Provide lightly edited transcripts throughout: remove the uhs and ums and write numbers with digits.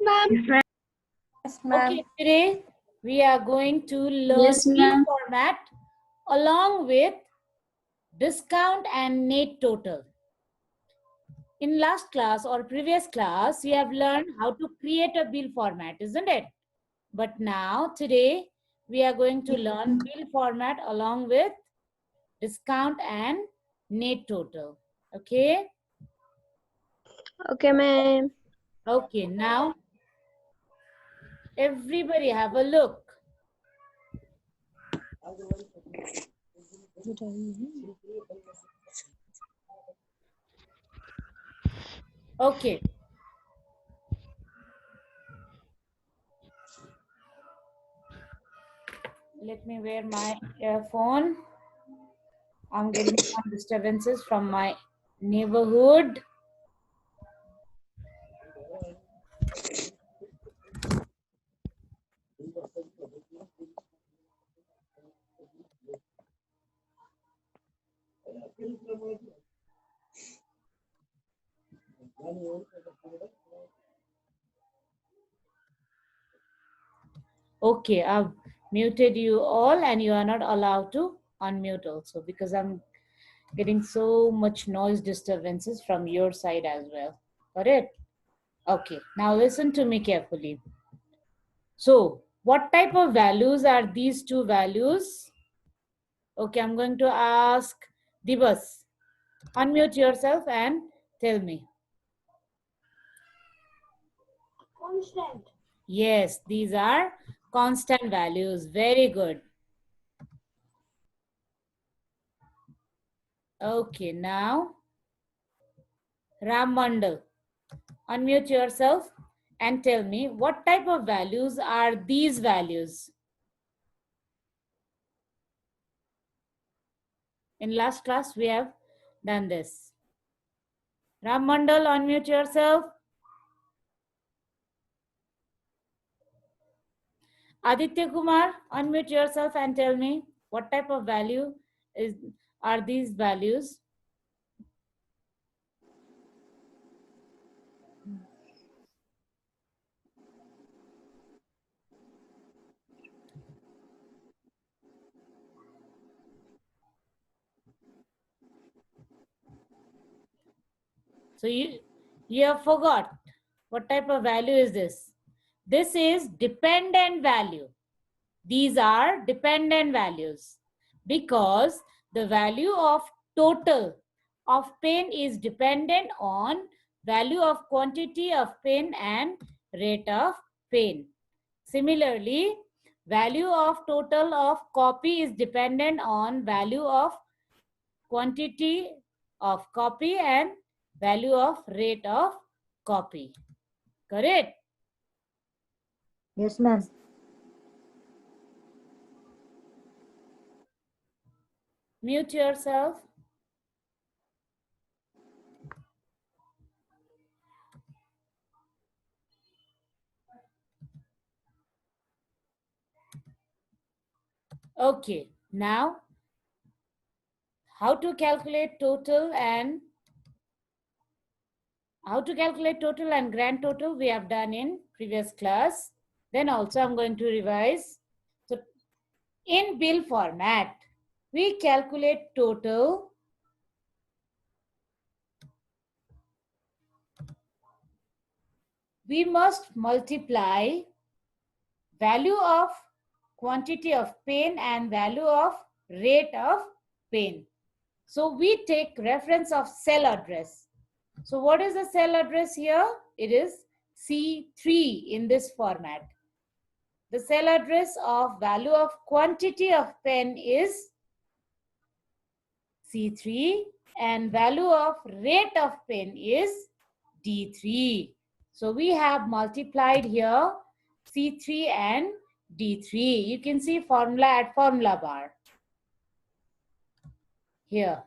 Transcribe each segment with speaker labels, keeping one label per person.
Speaker 1: ma'am.
Speaker 2: Yes, ma'am.
Speaker 3: Okay, today we are going to learn
Speaker 1: Yes,
Speaker 3: bill
Speaker 1: ma'am.
Speaker 3: format along with discount and net total. In last class or previous class, we have learned how to create a bill format, isn't it? But now, today, we are going to learn bill format along with discount and net total. Okay?
Speaker 1: Okay, ma'am.
Speaker 3: Okay, now everybody have a look. Okay. Let me wear my earphone. I'm getting some disturbances from my neighborhood. Okay, I've muted you all and you are not allowed to unmute also because I'm getting so much noise disturbances from your side as well. Got it? Okay, now listen to me carefully. So, what type of values are these two values? Okay, I'm going to ask Divas. Unmute yourself and tell me.
Speaker 2: Constant.
Speaker 3: Yes, these are constant values. Very good. Okay, now Ram Mandal. Unmute yourself and tell me what type of values are these values? In last class, we have done this. Ram Mandal, unmute yourself. Aditya Kumar, unmute yourself and tell me what type of value are these values? So you have forgot what type of value is this? This is dependent value. These are dependent values because the value of total of pen is dependent on value of quantity of pen and rate of pen. Similarly, value of total of copy is dependent on value of quantity of copy and value of rate of copy. Correct?
Speaker 2: Yes, ma'am.
Speaker 3: Mute yourself. Okay, now how to calculate total and grand total we have done in previous class. Then also I'm going to revise. So in bill format, we calculate total we must multiply value of quantity of pen and value of rate of pen. So we take reference of cell address. So what is the cell address here? It is C3 in this format. The cell address of value of quantity of pen is C3 and value of rate of pen is D3. So we have multiplied here C3 and D3. You can see formula at formula bar here.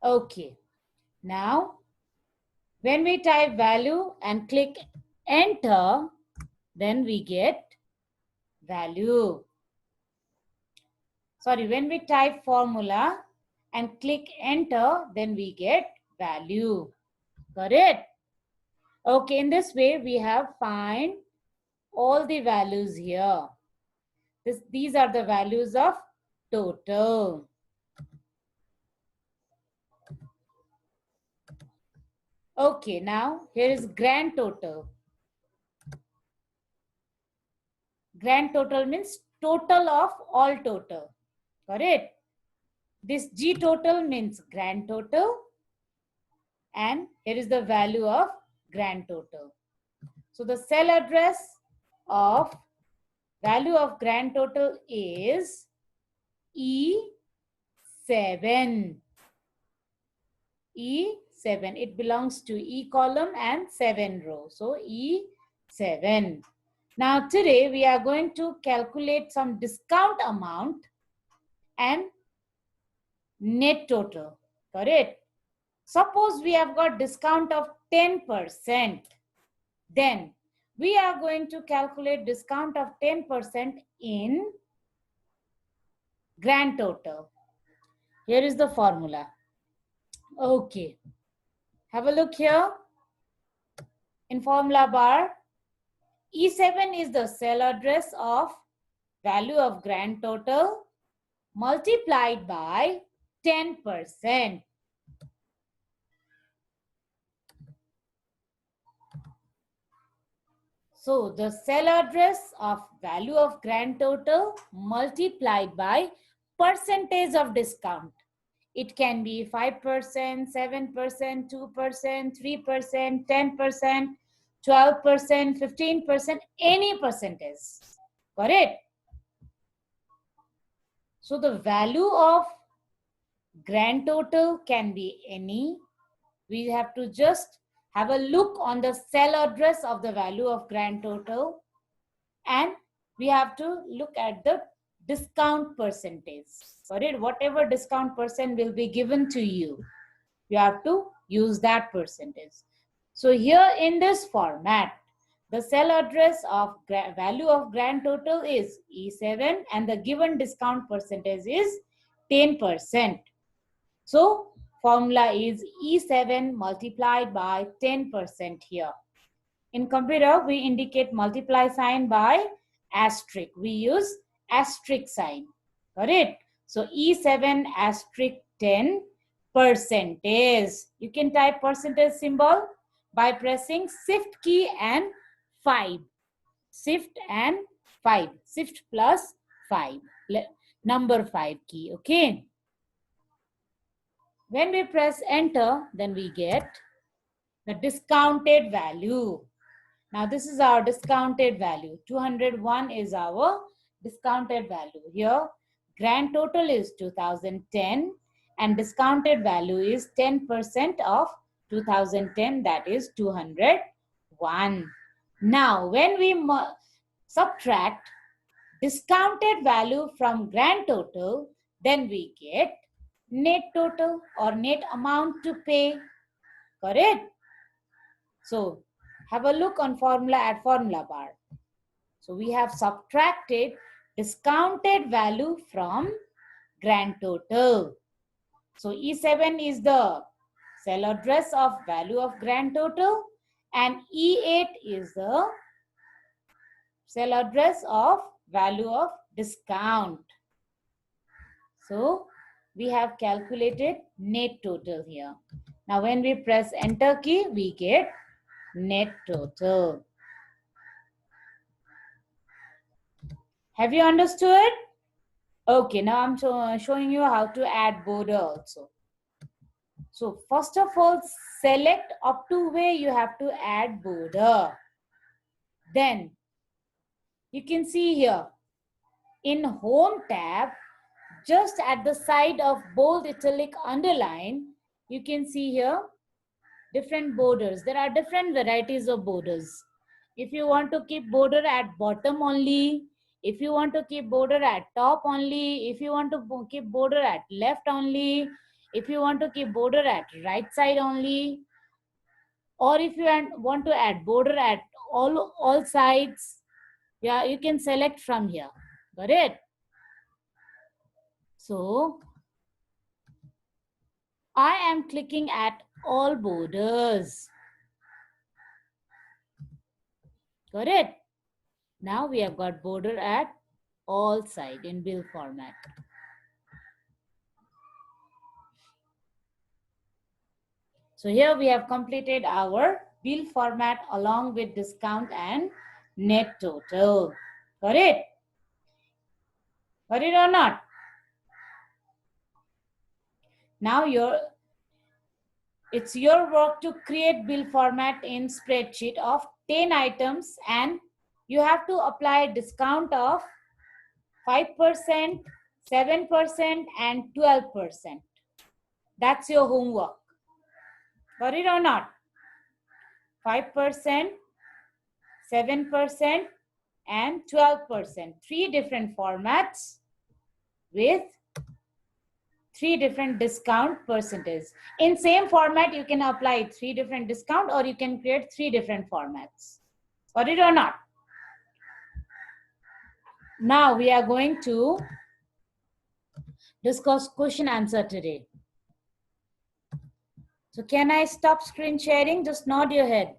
Speaker 3: Okay. Now, when we type value and click enter, then we get value. Sorry, when we type formula and click enter, then we get value. Got it? Okay, in this way, we have find all the values here. These are the values of total. Okay, now here is grand total. Grand total means total of all total. Got it? This G total means grand total. And here is the value of grand total. So the cell address of value of grand total is E7. E7. It belongs to E column and 7 row. So E7. Now today we are going to calculate some discount amount and net total. Got it? Suppose we have got discount of 10%. Then we are going to calculate discount of 10% in grand total. Here is the formula. Okay. Have a look here. In formula bar, E7 is the cell address of value of grand total multiplied by 10%. So the cell address of value of grand total multiplied by percentage of discount. It can be 5%, 7%, 2%, 3%, 10%, 12%, 15%, any percentage. Got it? So the value of grand total can be any. We have to just have a look on the cell address of the value of grand total, and we have to look at the discount percentage. Got it? Whatever discount percent will be given to you, you have to use that percentage. So here in this format, the cell address of value of grand total is E7 and the given discount percentage is 10%. So formula is E7 multiplied by 10% here. In computer, we indicate multiply sign by asterisk. We use asterisk sign. Got it? So E7 asterisk 10 percentage. You can type percentage symbol by pressing shift key and 5. Shift and 5. Shift plus 5. Number 5 key. Okay. When we press enter, then we get the discounted value. Now this is our discounted value. 201 is our discounted value. Here grand total is 2010 and discounted value is 10% of 2010, that is 201. Now when we subtract discounted value from grand total, then we get net total or net amount to pay. Correct? So have a look on formula at formula bar. So we have subtracted discounted value from grand total. So E7 is the cell address of value of grand total and E8 is the cell address of value of discount. So we have calculated net total here. Now when we press enter key, we get net total. Have you understood? Okay, now I'm showing you how to add border also. So first of all, select up to where you have to add border. Then you can see here in home tab, just at the side of bold, italic, underline, you can see here different borders. There are different varieties of borders. If you want to keep border at bottom only, if you want to keep border at top only, if you want to keep border at left only, if you want to keep border at right side only, or if you want to add border at all sides, yeah, you can select from here. Got it? So I am clicking at all borders. Got it? Now we have got border at all side in bill format. So here we have completed our bill format along with discount and net total. Got it? Got it or not? Now it's your work to create bill format in spreadsheet of 10 items, and you have to apply a discount of 5%, 7%, and 12%. That's your homework. Got it or not? 5%, 7%, and 12%. 3 different formats with 3 different discount percentages. In same format, you can apply 3 different discount, or you can create 3 different formats. Got it or not? Now we are going to discuss question answer today. So can I stop screen sharing? Just nod your head.